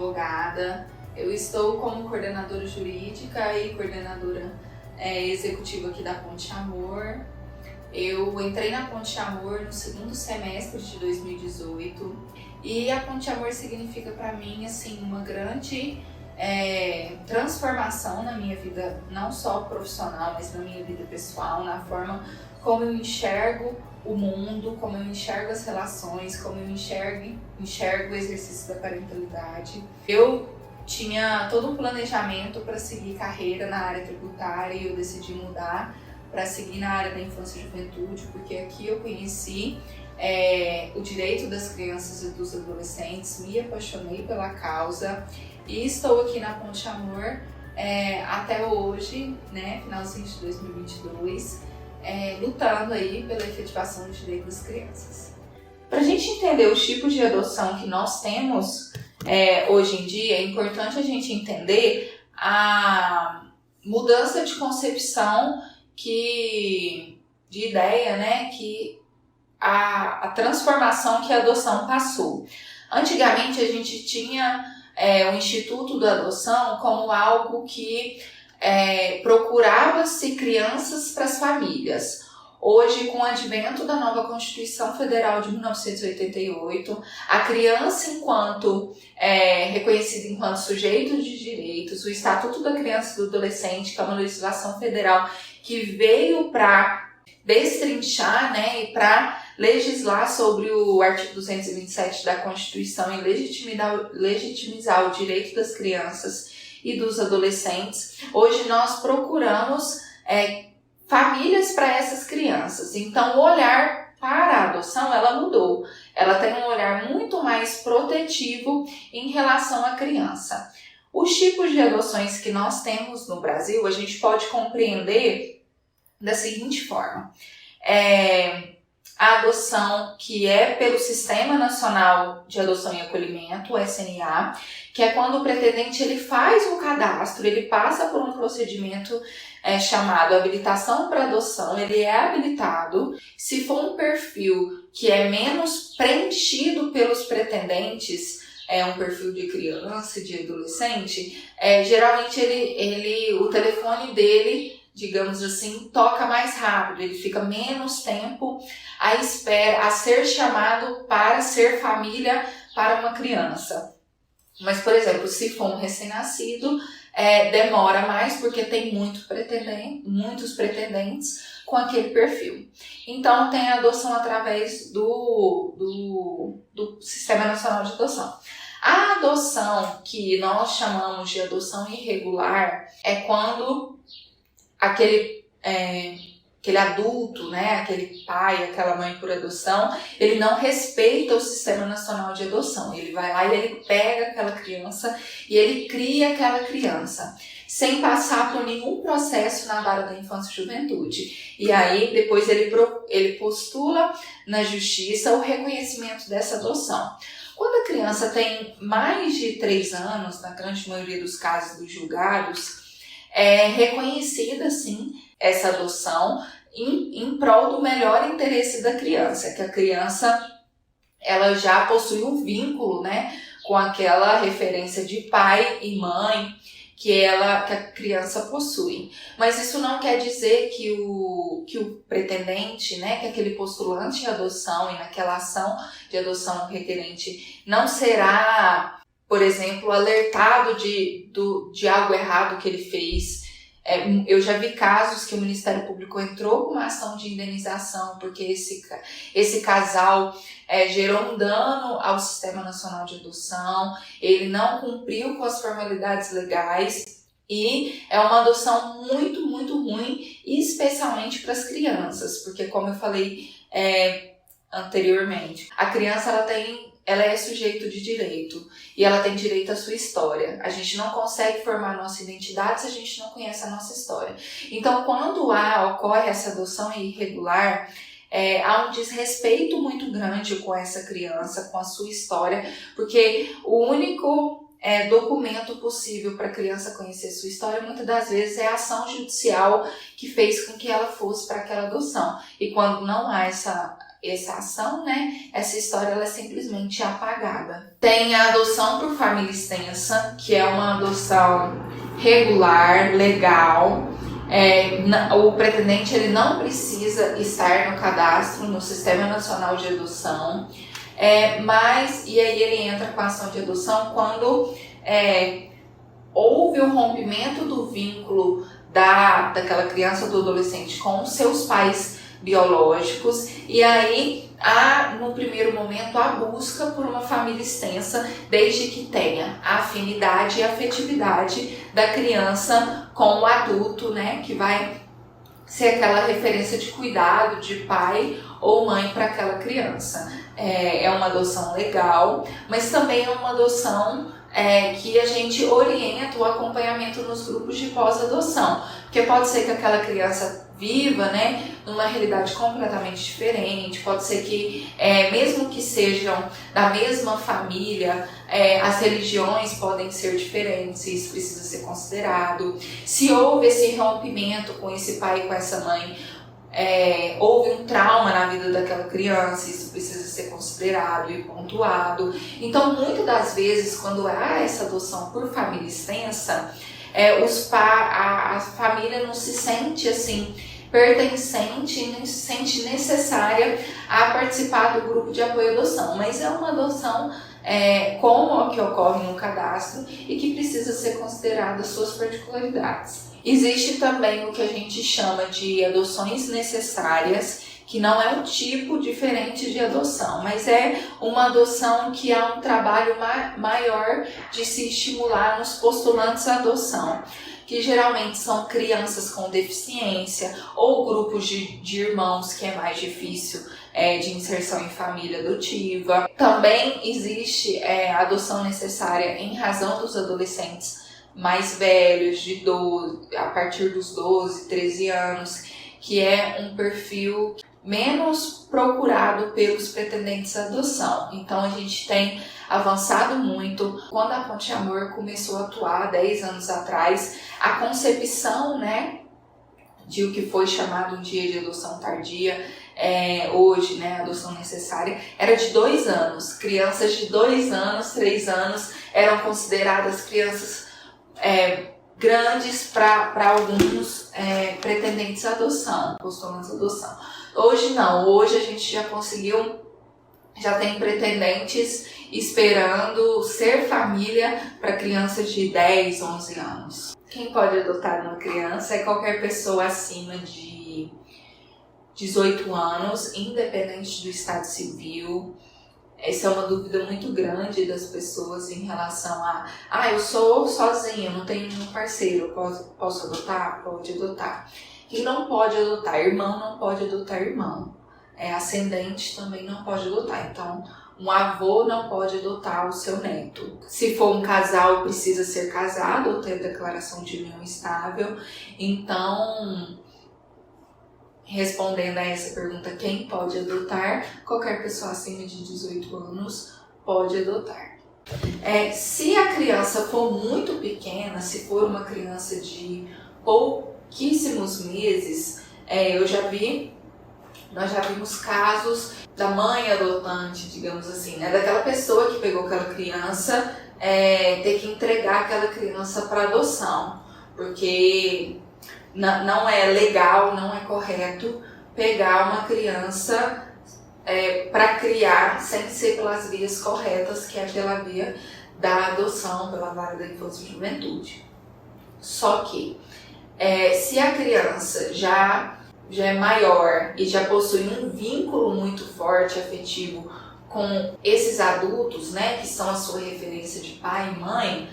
advogada, eu estou como coordenadora jurídica e coordenadora executiva aqui da Ponte Amor. Eu entrei na Ponte Amor no segundo semestre de 2018 e a Ponte Amor significa para mim assim, uma grande transformação na minha vida, não só profissional, mas na minha vida pessoal, na forma como eu enxergo o mundo, como eu enxergo as relações, como eu enxergo o exercício da parentalidade. Eu tinha todo um planejamento para seguir carreira na área tributária e eu decidi mudar para seguir na área da infância e juventude, porque aqui eu conheci o direito das crianças e dos adolescentes, me apaixonei pela causa e estou aqui na Ponte Amor até hoje, né, finalzinho de 2022, lutando aí pela efetivação do direito das crianças. Para a gente entender os tipos de adoção que nós temos hoje em dia, é importante a gente entender a mudança de concepção de ideia, né, que a transformação que a adoção passou. Antigamente a gente tinha o Instituto da Adoção como algo que procurava-se crianças para as famílias. Hoje, com o advento da nova Constituição Federal de 1988, a criança enquanto reconhecida enquanto sujeito de direitos, o Estatuto da Criança e do Adolescente, que é uma legislação federal que veio para destrinchar, né, e para legislar sobre o artigo 227 da Constituição e legitimizar o direito das crianças e dos adolescentes. Hoje nós procuramos famílias para essas crianças. Então o olhar para a adoção ela mudou. Ela tem um olhar muito mais protetivo em relação à criança. Os tipos de adoções que nós temos no Brasil, a gente pode compreender da seguinte forma. A adoção que é pelo Sistema Nacional de Adoção e Acolhimento, o SNA, que é quando o pretendente ele faz um cadastro, ele passa por um procedimento chamado habilitação para adoção, ele é habilitado. Se for um perfil que é menos preenchido pelos pretendentes, um perfil de criança, de adolescente, geralmente o telefone dele, digamos assim, toca mais rápido, ele fica menos tempo à espera, a ser chamado para ser família para uma criança. Mas, por exemplo, se for um recém-nascido, demora mais porque tem muitos pretendentes com aquele perfil. Então, tem a adoção através do Sistema Nacional de Adoção. A adoção que nós chamamos de adoção irregular é quando aquele adulto, né, aquele pai, aquela mãe por adoção, ele não respeita o Sistema Nacional de Adoção. Ele vai lá e ele pega aquela criança e ele cria aquela criança, sem passar por nenhum processo na vara da infância e juventude. E aí, depois ele postula na justiça o reconhecimento dessa adoção. Quando a criança tem mais de 3 anos, na grande maioria dos casos dos julgados, é reconhecida, sim, essa adoção em prol do melhor interesse da criança, que a criança ela já possui um vínculo, né, com aquela referência de pai e mãe que a criança possui. Mas isso não quer dizer que o pretendente, né, que aquele postulante de adoção e naquela ação de adoção requerente não será, por exemplo, alertado de algo errado que ele fez. Eu já vi casos que o Ministério Público entrou com uma ação de indenização porque esse casal gerou um dano ao Sistema Nacional de Adoção, ele não cumpriu com as formalidades legais e é uma adoção muito, muito ruim, especialmente para as crianças, porque como eu falei anteriormente, a criança ela é sujeito de direito e ela tem direito à sua história. A gente não consegue formar a nossa identidade se a gente não conhece a nossa história. Então, quando ocorre essa adoção irregular, há um desrespeito muito grande com essa criança, com a sua história, porque o único documento possível para a criança conhecer sua história, muitas das vezes é a ação judicial que fez com que ela fosse para aquela adoção. E quando não há essa ação, né, essa história ela é simplesmente apagada. Tem a adoção por família extensa, que é uma adoção regular, legal. O pretendente ele não precisa estar no cadastro, no Sistema Nacional de Adoção, e aí ele entra com a ação de adoção quando houve o rompimento do vínculo daquela criança ou do adolescente com os seus pais biológicos, e aí há no primeiro momento a busca por uma família extensa, desde que tenha a afinidade e a afetividade da criança com o adulto, né, que vai ser aquela referência de cuidado de pai ou mãe para aquela criança. É uma adoção legal, mas também é uma adoção que a gente orienta o acompanhamento nos grupos de pós-adoção, porque pode ser que aquela criança viva, né, numa realidade completamente diferente, pode ser que, mesmo que sejam da mesma família, as religiões podem ser diferentes, isso precisa ser considerado. Se houve esse rompimento com esse pai e com essa mãe, houve um trauma na vida daquela criança, isso precisa ser considerado e pontuado. Então, muitas das vezes, quando há essa adoção por família extensa, a família não se sente assim pertencente, nem se sente necessária a participar do grupo de apoio à adoção, mas é uma adoção como a que ocorre no cadastro e que precisa ser considerada as suas particularidades. Existe também o que a gente chama de adoções necessárias, que não é um tipo diferente de adoção, mas é uma adoção que há um trabalho maior de se estimular nos postulantes à adoção, que geralmente são crianças com deficiência ou grupos de irmãos, que é mais difícil de inserção em família adotiva. Também existe a adoção necessária em razão dos adolescentes mais velhos, a partir dos 12, 13 anos, que é um perfil menos procurado pelos pretendentes à adoção. Então a gente tem avançado muito. Quando a Ponte Amor começou a atuar 10 anos atrás, a concepção, né, de o que foi chamado um dia de adoção tardia, hoje, né, adoção necessária, era de 2 anos. Crianças de 2 anos, 3 anos eram consideradas crianças grandes para alguns pretendentes à adoção, postulantes à adoção. Hoje não, hoje a gente já tem pretendentes esperando ser família para crianças de 10, 11 anos. Quem pode adotar uma criança é qualquer pessoa acima de 18 anos, independente do estado civil. Essa é uma dúvida muito grande das pessoas em relação a eu sou sozinha, não tenho nenhum parceiro, posso adotar? Pode adotar. Quem não pode adotar? Irmão não pode adotar irmão. Ascendente também não pode adotar. Então, um avô não pode adotar o seu neto. Se for um casal, precisa ser casado ou ter declaração de união estável. Então, respondendo a essa pergunta, quem pode adotar? Qualquer pessoa acima de 18 anos pode adotar. Se a criança for muito pequena, se for uma criança de pouquíssimos meses, nós já vimos casos da mãe adotante, digamos assim, né? Daquela pessoa que pegou aquela criança, ter que entregar aquela criança para adoção, porque não é legal, não é correto pegar uma criança para criar sem ser pelas vias corretas, que é pela via da adoção, pela vara da infância e juventude. Só que se a criança já é maior e já possui um vínculo muito forte, afetivo, com esses adultos, né, que são a sua referência de pai e mãe,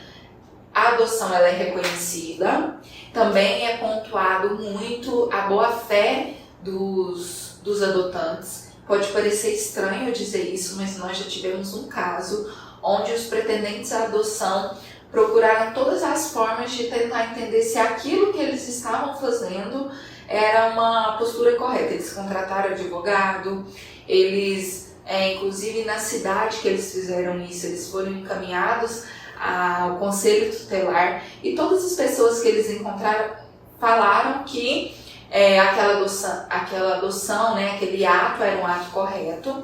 a adoção ela é reconhecida. Também é pontuado muito a boa-fé dos adotantes. Pode parecer estranho dizer isso, mas nós já tivemos um caso onde os pretendentes à adoção procuraram todas as formas de tentar entender se aquilo que eles estavam fazendo era uma postura correta. Eles contrataram advogado, eles, inclusive na cidade que eles fizeram isso, eles foram encaminhados ao conselho tutelar, e todas as pessoas que eles encontraram falaram que aquela adoção, né, aquele ato era um ato correto.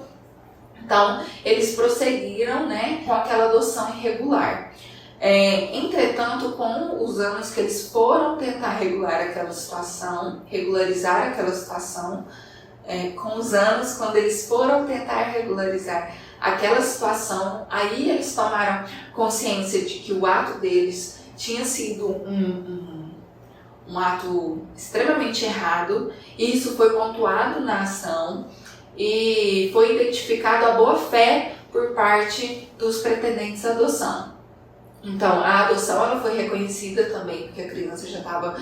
Então, eles prosseguiram, né, com aquela adoção irregular. Entretanto, com os anos que eles foram tentar regularizar aquela situação, com os anos, quando eles foram tentar regularizar aquela situação, aí eles tomaram consciência de que o ato deles tinha sido um ato extremamente errado, e isso foi pontuado na ação e foi identificado a boa-fé por parte dos pretendentes à adoção. Então, a adoção ela foi reconhecida também, porque a criança já estava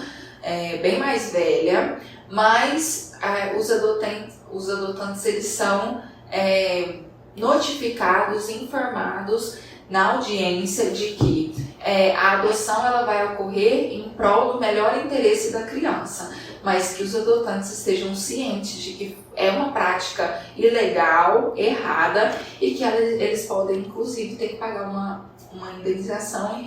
bem mais velha, mas os adotantes eles são notificados, informados na audiência de que a adoção ela vai ocorrer em prol do melhor interesse da criança, mas que os adotantes estejam cientes de que é uma prática ilegal, errada, e que eles podem inclusive ter que pagar uma indenização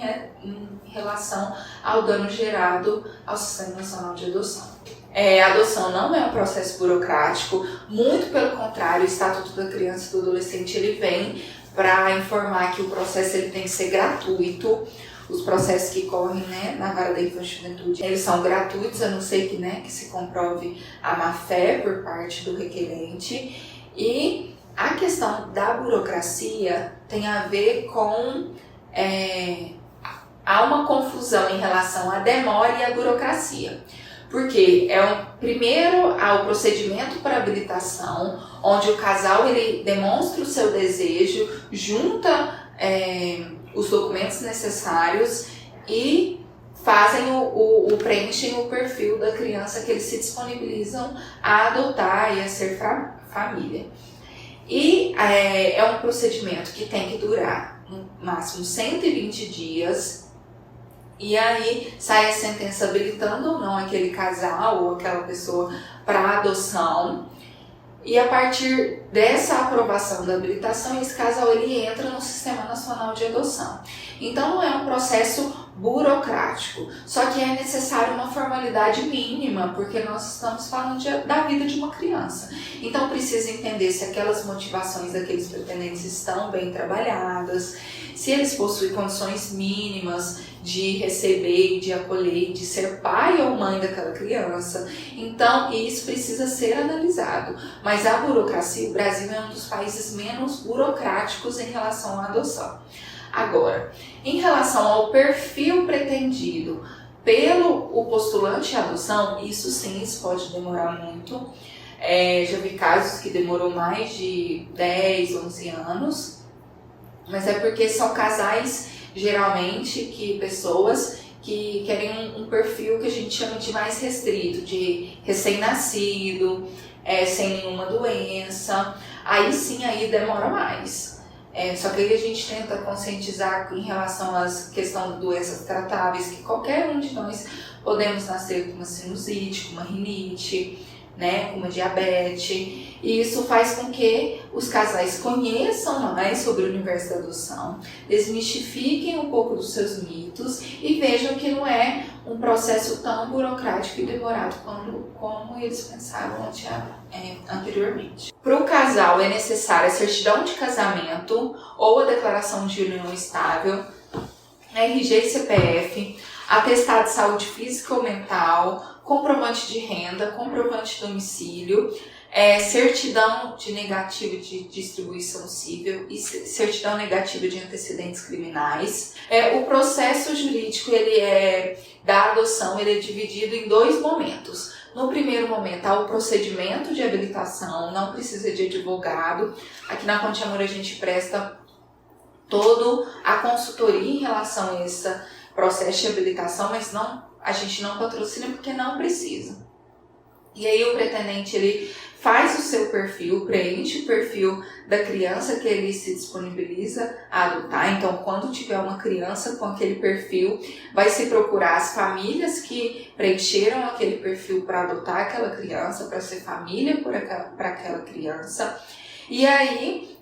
em relação ao dano gerado ao Sistema Nacional de Adoção. A adoção não é um processo burocrático, muito pelo contrário, o Estatuto da Criança e do Adolescente ele vem para informar que o processo ele tem que ser gratuito. Os processos que correm, né, na Vara da Infância e Juventude, eles são gratuitos, a não ser que se comprove a má-fé por parte do requerente. E a questão da burocracia tem a ver com... há uma confusão em relação à demora e à burocracia. Porque primeiro há o procedimento para habilitação, onde o casal ele demonstra o seu desejo, junta os documentos necessários e fazem preenchem o perfil da criança que eles se disponibilizam a adotar e a ser família. E é um procedimento que tem que durar no máximo 120 dias, e aí sai a sentença habilitando ou não aquele casal ou aquela pessoa para adoção. E a partir dessa aprovação da habilitação, esse casal ele entra no Sistema Nacional de Adoção. Então não é um processo burocrático, só que é necessário uma formalidade mínima, porque nós estamos falando da vida de uma criança. Então precisa entender se aquelas motivações daqueles pretendentes estão bem trabalhadas, se eles possuem condições mínimas de receber, de acolher, de ser pai ou mãe daquela criança. Então, isso precisa ser analisado. Mas a burocracia, o Brasil é um dos países menos burocráticos em relação à adoção. Agora, em relação ao perfil pretendido pelo postulante à adoção, isso sim, isso pode demorar muito. Já vi casos que demorou mais de 10, 11 anos, mas é porque são casais geralmente pessoas que querem um perfil que a gente chama de mais restrito, de recém-nascido, sem nenhuma doença. Aí sim, aí demora mais. Só que aí a gente tenta conscientizar em relação à questão de doenças tratáveis, que qualquer um de nós podemos nascer com uma sinusite, com uma rinite, né, com uma diabetes. E isso faz com que os casais conheçam mais sobre o universo da adoção, desmistifiquem um pouco dos seus mitos e vejam que não é um processo tão burocrático e demorado como eles pensavam anteriormente. Para o casal é necessária a certidão de casamento ou a declaração de união estável, RG e CPF, atestado de saúde física ou mental, comprovante de renda, comprovante de domicílio, certidão de negativa de distribuição civil e certidão negativa de antecedentes criminais. O processo jurídico da adoção ele é dividido em 2 momentos. No primeiro momento, há o procedimento de habilitação, não precisa de advogado. Aqui na Ponte Amor a gente presta toda a consultoria em relação a esse processo de habilitação, mas a gente não patrocina porque não precisa. E aí o pretendente ele faz o seu perfil, preenche o perfil da criança que ele se disponibiliza a adotar. Então, quando tiver uma criança com aquele perfil, vai se procurar as famílias que preencheram aquele perfil para adotar aquela criança, para ser família para aquela criança. E aí,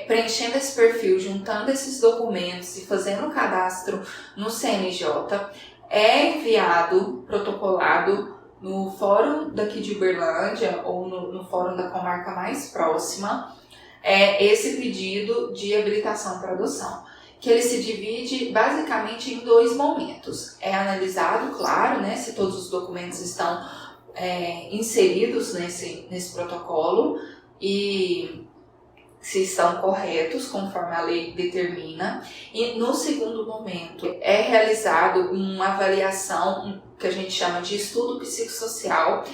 preenchendo esse perfil, juntando esses documentos e fazendo o cadastro no CNJ, é enviado, protocolado, no fórum daqui de Uberlândia ou no fórum da comarca mais próxima esse pedido de habilitação para adoção, que ele se divide basicamente em 2 momentos. É analisado, claro, né, se todos os documentos estão inseridos nesse protocolo e se estão corretos conforme a lei determina. E no segundo momento é realizado uma avaliação que a gente chama de estudo psicossocial,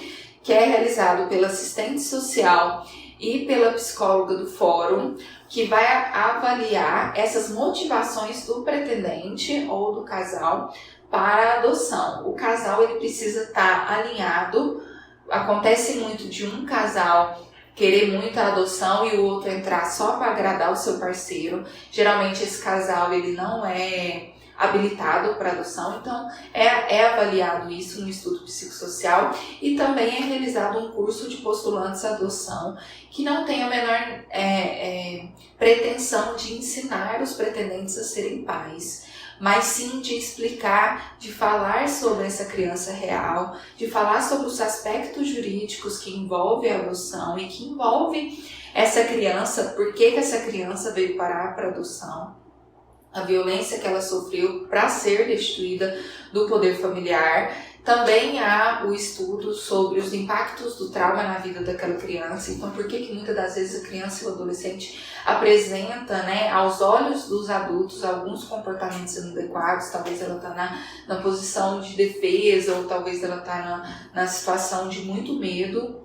que é realizado pela assistente social e pela psicóloga do fórum, que vai avaliar essas motivações do pretendente ou do casal para a adoção. O casal ele precisa estar alinhado. Acontece muito de um casal querer muito a adoção e o outro entrar só para agradar o seu parceiro. Geralmente esse casal ele não é habilitado para adoção, então é avaliado isso no estudo psicossocial e também é realizado um curso de postulantes à adoção que não tem a menor pretensão de ensinar os pretendentes a serem pais, mas sim de explicar, de falar sobre essa criança real, de falar sobre os aspectos jurídicos que envolvem a adoção e que envolve essa criança, por que essa criança veio parar para adoção, a violência que ela sofreu para ser destituída do poder familiar. Também há o estudo sobre os impactos do trauma na vida daquela criança. Então, por que muitas das vezes a criança e o adolescente apresenta, né, aos olhos dos adultos alguns comportamentos inadequados? Talvez ela está na posição de defesa ou talvez ela está na situação de muito medo.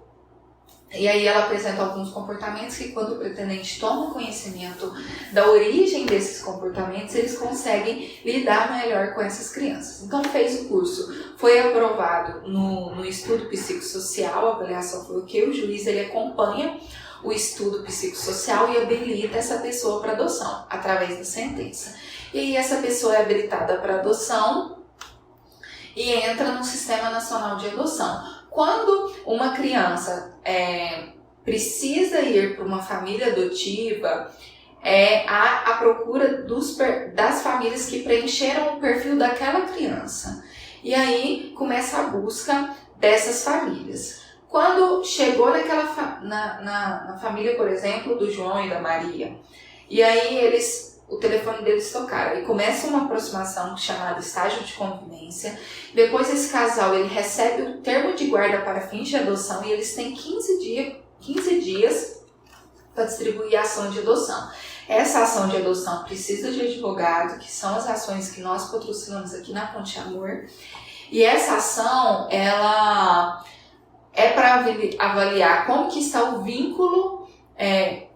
E aí ela apresenta alguns comportamentos que quando o pretendente toma conhecimento da origem desses comportamentos, eles conseguem lidar melhor com essas crianças. Então fez o curso, foi aprovado no estudo psicossocial, a avaliação foi o que o juiz ele acompanha o estudo psicossocial e habilita essa pessoa para adoção, através da sentença. E aí essa pessoa é habilitada para adoção e entra no Sistema Nacional de Adoção. Quando uma criança precisa ir para uma família adotiva, a procura das famílias que preencheram o perfil daquela criança. E aí começa a busca dessas famílias. Quando chegou na família, por exemplo, do João e da Maria, e aí o telefone deles tocaram e começa uma aproximação chamada estágio de convivência. Depois esse casal ele recebe o termo de guarda para fins de adoção e eles têm 15 dias para distribuir a ação de adoção. Essa ação de adoção precisa de advogado, que são as ações que nós patrocinamos aqui na Ponte Amor. E essa ação ela é para avaliar como que está o vínculo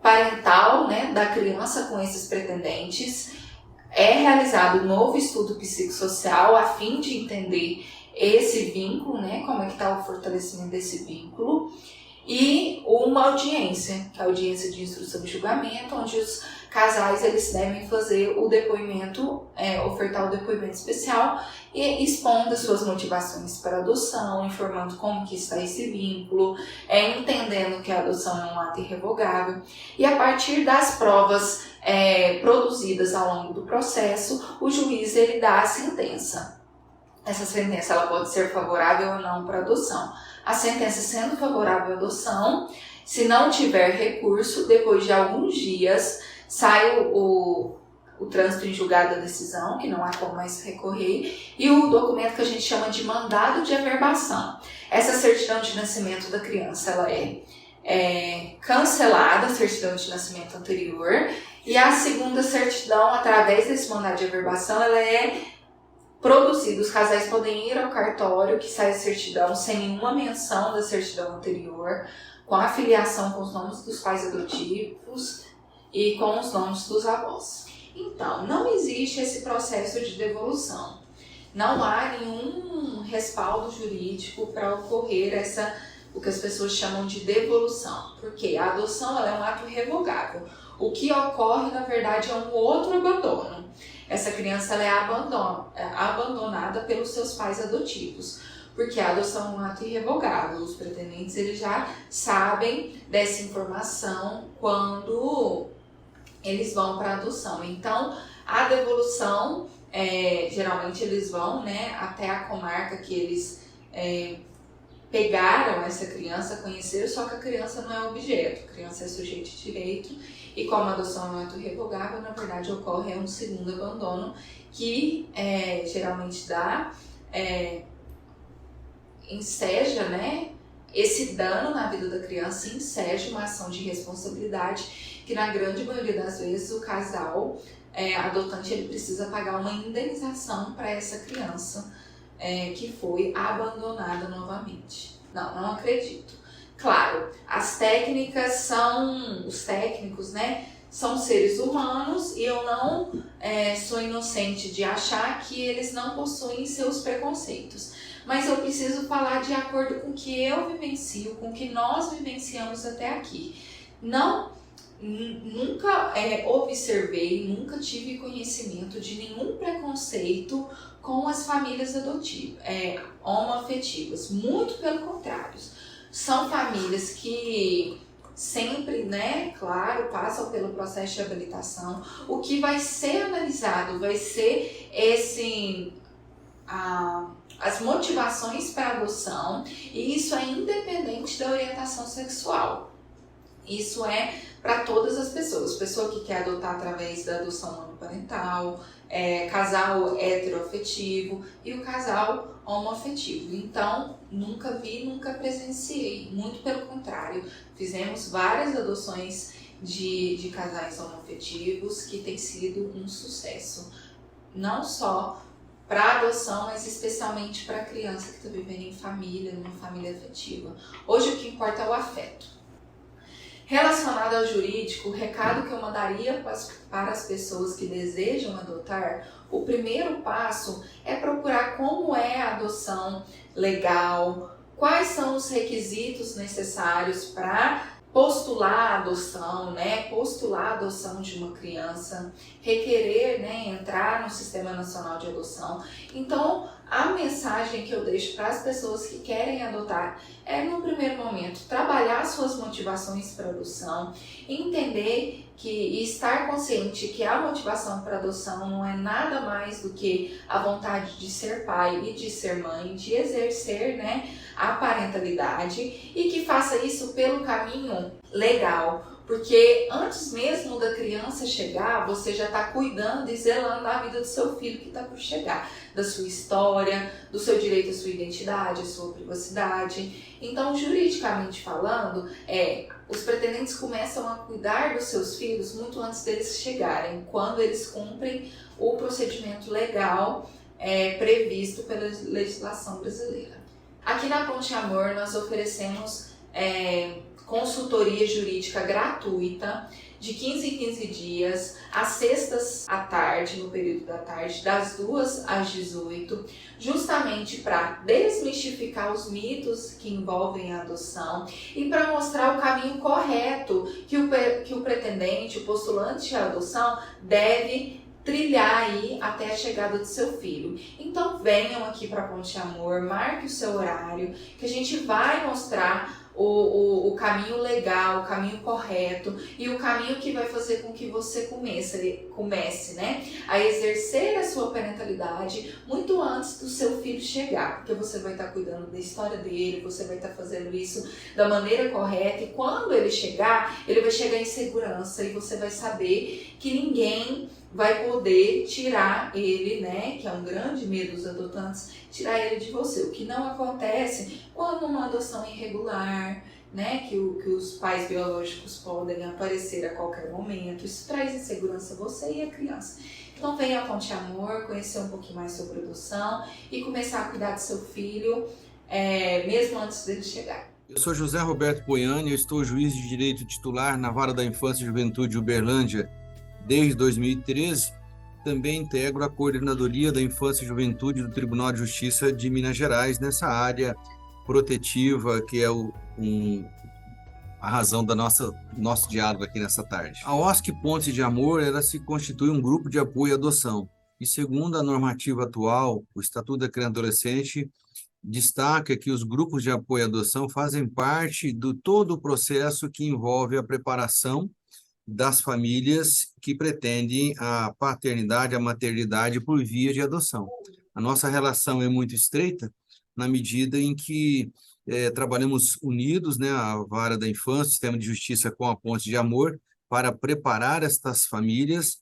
parental, né, da criança com esses pretendentes. É realizado um novo estudo psicossocial a fim de entender esse vínculo, né, como é que está o fortalecimento desse vínculo, e uma audiência, que é a audiência de instrução e julgamento, onde os casais eles devem fazer o depoimento, ofertar o depoimento especial e expondo as suas motivações para a adoção, informando como que está esse vínculo, entendendo que a adoção é um ato irrevogável. E a partir das provas produzidas ao longo do processo, o juiz ele dá a sentença. Essa sentença ela pode ser favorável ou não para a adoção. A sentença sendo favorável à adoção, se não tiver recurso, depois de alguns dias, sai o trânsito em julgado da decisão, que não há como mais recorrer, e o documento que a gente chama de mandado de averbação. Essa certidão de nascimento da criança ela é cancelada, a certidão de nascimento anterior, e a segunda certidão, através desse mandado de averbação, ela é produzida. Os casais podem ir ao cartório que sai a certidão sem nenhuma menção da certidão anterior, com a filiação com os nomes dos pais adotivos e com os nomes dos avós. Então, não existe esse processo de devolução. Não há nenhum respaldo jurídico para ocorrer o que as pessoas chamam de devolução. Porque a adoção ela é um ato irrevogável. O que ocorre, na verdade, é um outro abandono. Essa criança ela é abandonada pelos seus pais adotivos. Porque a adoção é um ato irrevogável. Os pretendentes eles já sabem dessa informação quando eles vão para a adoção. Então, a devolução, geralmente eles vão, né, até a comarca que eles pegaram essa criança, conheceram, só que a criança não é objeto, a criança é sujeito de direito, e como a adoção é um ato irrevogável, na verdade ocorre um segundo abandono, que geralmente enseja, né, esse dano na vida da criança, enseja uma ação de responsabilidade, que na grande maioria das vezes o casal adotante ele precisa pagar uma indenização para essa criança que foi abandonada novamente. Não acredito. Claro, as técnicas os técnicos, né, são seres humanos, e eu não sou inocente de achar que eles não possuem seus preconceitos. Mas eu preciso falar de acordo com o que eu vivencio, com o que nós vivenciamos até aqui. Nunca observei, nunca tive conhecimento de nenhum preconceito com as famílias homoafetivas. Muito pelo contrário. São famílias que sempre, né, claro, passam pelo processo de habilitação. O que vai ser analisado vai ser as motivações para adoção, e isso é independente da orientação sexual. Isso é para todas as pessoas. Pessoa que quer adotar através da adoção monoparental, casal heteroafetivo e o casal homoafetivo. Então, nunca vi, nunca presenciei. Muito pelo contrário, fizemos várias adoções de casais homoafetivos que tem sido um sucesso. Não só para adoção, mas especialmente para a criança que está vivendo em família, numa família afetiva. Hoje o que importa é o afeto. Relacionado ao jurídico, o recado que eu mandaria para as pessoas que desejam adotar, o primeiro passo é procurar como é a adoção legal, quais são os requisitos necessários para postular a adoção, né? Postular a adoção de uma criança, requerer, né, entrar no Sistema Nacional de Adoção. Então, a mensagem que eu deixo para as pessoas que querem adotar é, no primeiro momento, trabalhar suas motivações para adoção, entender e estar consciente que a motivação para adoção não é nada mais do que a vontade de ser pai e de ser mãe, de exercer, né, a parentalidade, e que faça isso pelo caminho legal. Porque antes mesmo da criança chegar, você já está cuidando e zelando da vida do seu filho que está por chegar, da sua história, do seu direito à sua identidade, à sua privacidade. Então, juridicamente falando, os pretendentes começam a cuidar dos seus filhos muito antes deles chegarem, quando eles cumprem o procedimento legal previsto pela legislação brasileira. Aqui na Ponte Amor nós oferecemos consultoria jurídica gratuita de 15 em 15 dias, às sextas à tarde, no período da tarde, das 2 às 18, justamente para desmistificar os mitos que envolvem a adoção e para mostrar o caminho correto que o pretendente, o postulante à adoção deve trilhar aí até a chegada do seu filho. Então venham aqui para a Ponte Amor, marque o seu horário, que a gente vai mostrar o caminho legal, o caminho correto e o caminho que vai fazer com que você comece, né, a exercer a sua parentalidade muito antes do seu filho chegar, porque você vai estar cuidando da história dele, você vai estar fazendo isso da maneira correta, e quando ele vai chegar em segurança, e você vai saber que ninguém vai poder tirar ele, né, que é um grande medo dos adotantes, tirar ele de você. O que não acontece quando uma adoção irregular, né, que os pais biológicos podem aparecer a qualquer momento. Isso traz insegurança a você e a criança. Então venha à Ponte Amor, conhecer um pouquinho mais sobre adoção e começar a cuidar do seu filho, mesmo antes dele chegar. Eu sou José Roberto Poiani, eu estou juiz de direito titular na Vara da Infância e Juventude de Uberlândia desde 2013. Também integro a Coordenadoria da Infância e Juventude do Tribunal de Justiça de Minas Gerais, nessa área protetiva, que é a razão da nosso diálogo aqui nessa tarde. A OSC Ponte de Amor, ela se constitui um grupo de apoio à adoção. E segundo a normativa atual, o Estatuto da Criança e Adolescente destaca que os grupos de apoio à adoção fazem parte do todo o processo que envolve a preparação das famílias que pretendem a paternidade, a maternidade por via de adoção. A nossa relação é muito estreita na medida em que trabalhamos unidos, né, a Vara da Infância, o Sistema de Justiça com a Ponte de Amor, para preparar estas famílias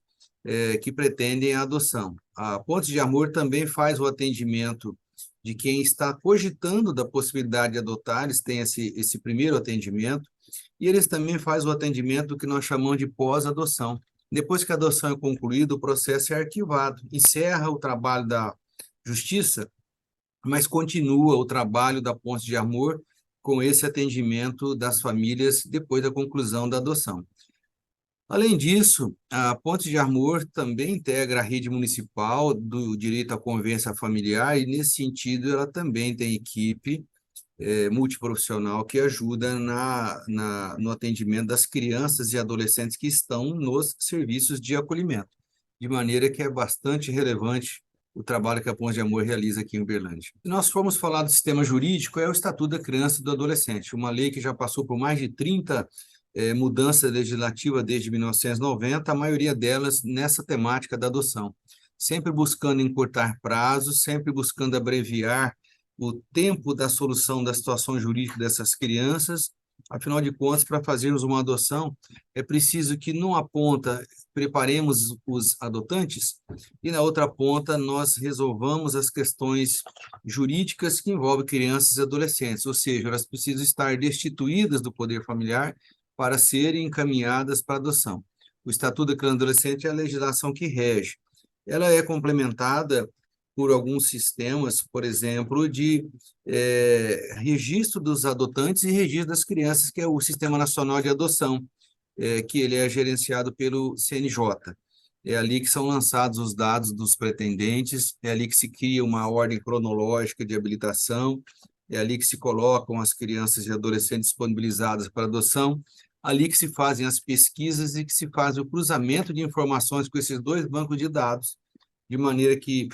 que pretendem a adoção. A Ponte de Amor também faz o atendimento de quem está cogitando da possibilidade de adotar, eles têm esse primeiro atendimento, e eles também fazem o atendimento que nós chamamos de pós-adoção. Depois que a adoção é concluída, o processo é arquivado, encerra o trabalho da Justiça, mas continua o trabalho da Ponte de Amor com esse atendimento das famílias depois da conclusão da adoção. Além disso, a Ponte de Amor também integra a rede municipal do direito à convivência familiar e, nesse sentido, ela também tem equipe multiprofissional que ajuda no atendimento das crianças e adolescentes que estão nos serviços de acolhimento, de maneira que é bastante relevante o trabalho que a Ponte de Amor realiza aqui em Uberlândia. Se nós formos falar do sistema jurídico, é o Estatuto da Criança e do Adolescente, uma lei que já passou por mais de 30 mudanças legislativas desde 1990, a maioria delas nessa temática da adoção, sempre buscando encurtar prazos, sempre buscando abreviar o tempo da solução da situação jurídica dessas crianças. Afinal de contas, para fazermos uma adoção, é preciso que, numa ponta, preparemos os adotantes e, na outra ponta, nós resolvamos as questões jurídicas que envolvem crianças e adolescentes, ou seja, elas precisam estar destituídas do poder familiar para serem encaminhadas para adoção. O Estatuto da Criança e do Adolescente é a legislação que rege. Ela é complementada por alguns sistemas, por exemplo, de registro dos adotantes e registro das crianças, que é o Sistema Nacional de Adoção, que ele é gerenciado pelo CNJ. É ali que são lançados os dados dos pretendentes, é ali que se cria uma ordem cronológica de habilitação, é ali que se colocam as crianças e adolescentes disponibilizadas para adoção, ali que se fazem as pesquisas e que se faz o cruzamento de informações com esses dois bancos de dados, de maneira que,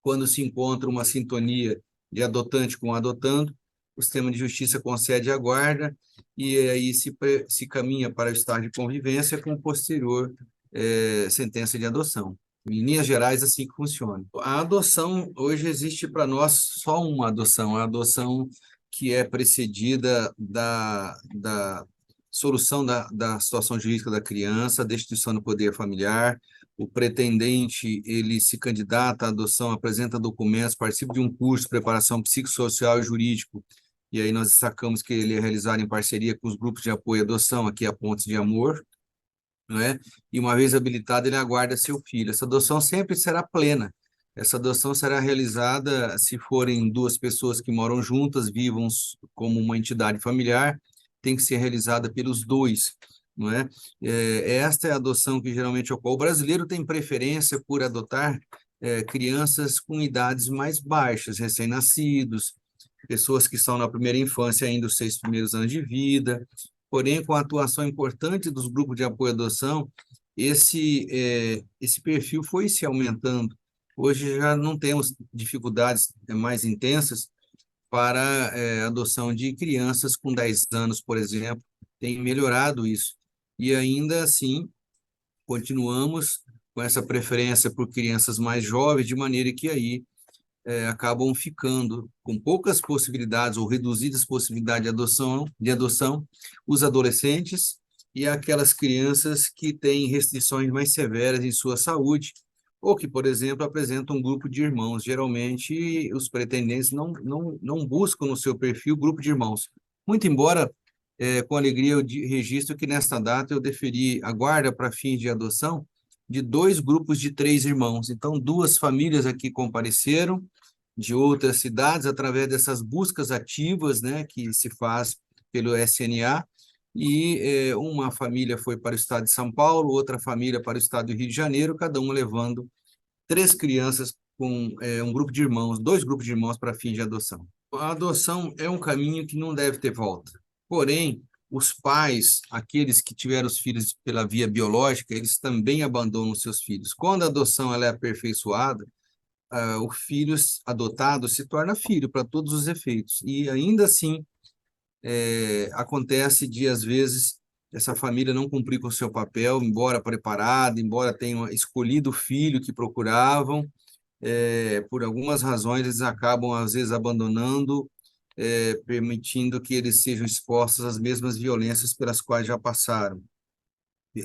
quando se encontra uma sintonia de adotante com adotando, o sistema de justiça concede a guarda e aí se caminha para o estágio de convivência com posterior sentença de adoção. Em linhas gerais, assim que funciona. A adoção, hoje existe para nós só uma adoção, a adoção que é precedida da solução da situação jurídica da criança, destituição do poder familiar. O pretendente, ele se candidata à adoção, apresenta documentos, participa de um curso de preparação psicossocial e jurídico, e aí nós destacamos que ele é realizado em parceria com os grupos de apoio à adoção, aqui a Ponte de Amor, não é? E uma vez habilitado, ele aguarda seu filho. Essa adoção sempre será plena. Essa adoção será realizada se forem duas pessoas que moram juntas, vivam como uma entidade familiar, tem que ser realizada pelos dois, não é? Esta é a adoção que geralmente ocorre. O brasileiro tem preferência por adotar crianças com idades mais baixas, recém-nascidos, pessoas que estão na primeira infância, ainda os 6 primeiros anos de vida. Porém, com a atuação importante dos grupos de apoio à adoção, esse perfil foi se aumentando. Hoje já não temos dificuldades mais intensas para adoção de crianças com 10 anos, por exemplo, tem melhorado isso. E ainda assim, continuamos com essa preferência por crianças mais jovens, de maneira que aí acabam ficando com poucas possibilidades ou reduzidas possibilidades de adoção os adolescentes e aquelas crianças que têm restrições mais severas em sua saúde ou que, por exemplo, apresentam um grupo de irmãos. Geralmente, os pretendentes não buscam no seu perfil grupo de irmãos. Muito embora, com alegria, eu registro que nesta data eu deferi a guarda para fins de adoção de 2 grupos de 3 irmãos. Então, 2 famílias aqui compareceram de outras cidades através dessas buscas ativas, né, que se faz pelo SNA, e uma família foi para o estado de São Paulo, outra família para o estado do Rio de Janeiro, cada um levando 3 crianças com um grupo de irmãos, 2 grupos de irmãos para fim de adoção. A adoção é um caminho que não deve ter volta. Porém, os pais, aqueles que tiveram os filhos pela via biológica, eles também abandonam seus filhos. Quando a adoção ela é aperfeiçoada, o filho adotado se torna filho para todos os efeitos. E ainda assim, acontece de, às vezes, essa família não cumprir com o seu papel, embora preparada, embora tenham escolhido o filho que procuravam, por algumas razões eles acabam, às vezes, abandonando permitindo que eles sejam expostos às mesmas violências pelas quais já passaram,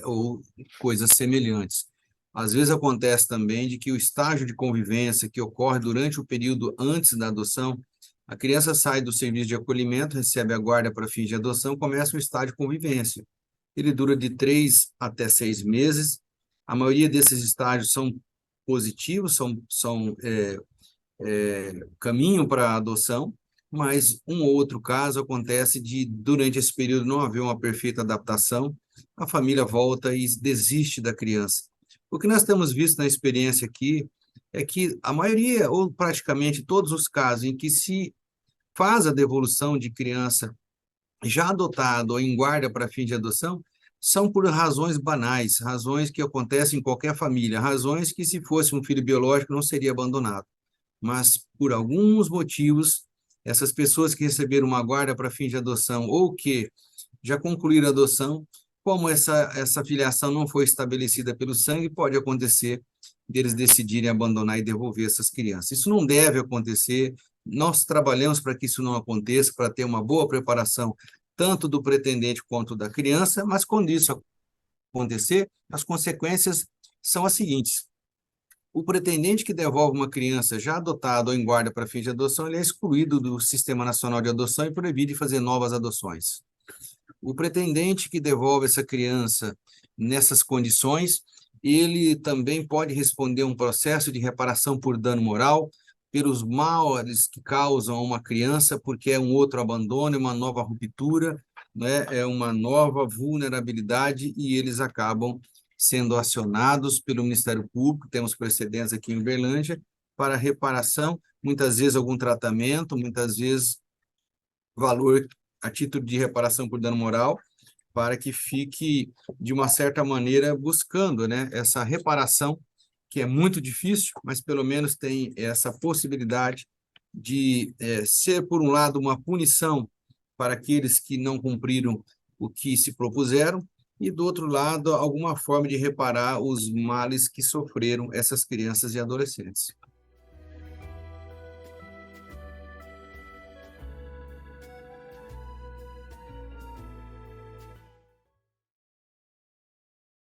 ou coisas semelhantes. Às vezes acontece também de que o estágio de convivência que ocorre durante o período antes da adoção, a criança sai do serviço de acolhimento, recebe a guarda para fins de adoção, começa um estágio de convivência. Ele dura de 3 até 6 meses. A maioria desses estágios são positivos, são caminho para a adoção, mas um ou outro caso acontece de, durante esse período, não haver uma perfeita adaptação, a família volta e desiste da criança. O que nós temos visto na experiência aqui é que a maioria, ou praticamente todos os casos em que se faz a devolução de criança já adotada ou em guarda para fim de adoção, são por razões banais, razões que acontecem em qualquer família, razões que, se fosse um filho biológico, não seria abandonado. Mas, por alguns motivos, essas pessoas que receberam uma guarda para fim de adoção ou que já concluíram a adoção, como essa filiação não foi estabelecida pelo sangue, pode acontecer deles decidirem abandonar e devolver essas crianças. Isso não deve acontecer. Nós trabalhamos para que isso não aconteça, para ter uma boa preparação tanto do pretendente quanto da criança, mas quando isso acontecer, as consequências são as seguintes: o pretendente que devolve uma criança já adotada ou em guarda para fim de adoção, ele é excluído do Sistema Nacional de Adoção e proibido de fazer novas adoções. O pretendente que devolve essa criança nessas condições, ele também pode responder um processo de reparação por dano moral, pelos males que causam a uma criança, porque é um outro abandono, é uma nova ruptura, né? É uma nova vulnerabilidade, e eles acabam sendo acionados pelo Ministério Público, temos precedentes aqui em Uberlândia, para reparação, muitas vezes algum tratamento, muitas vezes valor a título de reparação por dano moral, para que fique, de uma certa maneira, buscando, né, essa reparação, que é muito difícil, mas pelo menos tem essa possibilidade de ser, por um lado, uma punição para aqueles que não cumpriram o que se propuseram, e, do outro lado, alguma forma de reparar os males que sofreram essas crianças e adolescentes.